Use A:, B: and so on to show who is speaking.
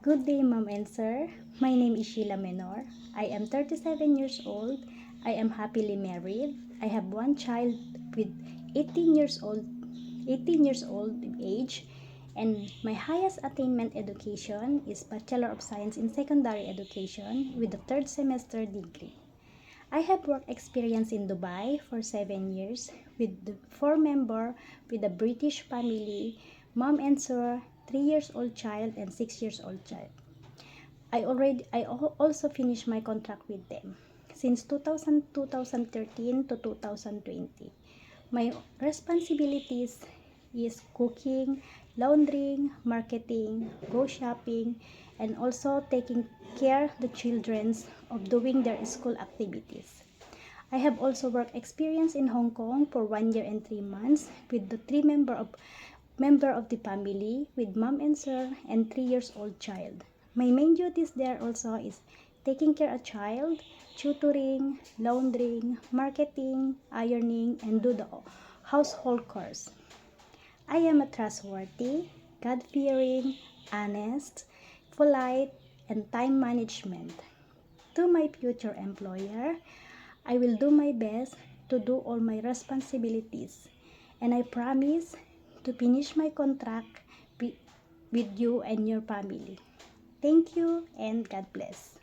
A: Good day, Ma'am and Sir. My name is Sheila Menor. I am 37 years old. I am happily married. I have one child with 18 years old, 18 years old age, and my highest attainment education is Bachelor of Science in Secondary Education with a third semester degree. I have work experience in Dubai for 7 years with the 4 member with a British family, mom and sir, 3 years old child and 6 years old child. I also finished my contract with them since 2013 to 2020. My responsibilities is cooking, laundering, marketing, go shopping, and also taking care the children's of doing their school activities. I have also work experience in Hong Kong for 1 year and 3 months with the three member of the family with mom and sir and 3 years old child. My main duties there also is taking care of child, tutoring, laundering, marketing, ironing, and do the household chores. I am a trustworthy, God-fearing, honest, polite, and time management. To my future employer, I will do my best to do all my responsibilities, and I promise to finish my contract with you and your family. Thank you and God bless.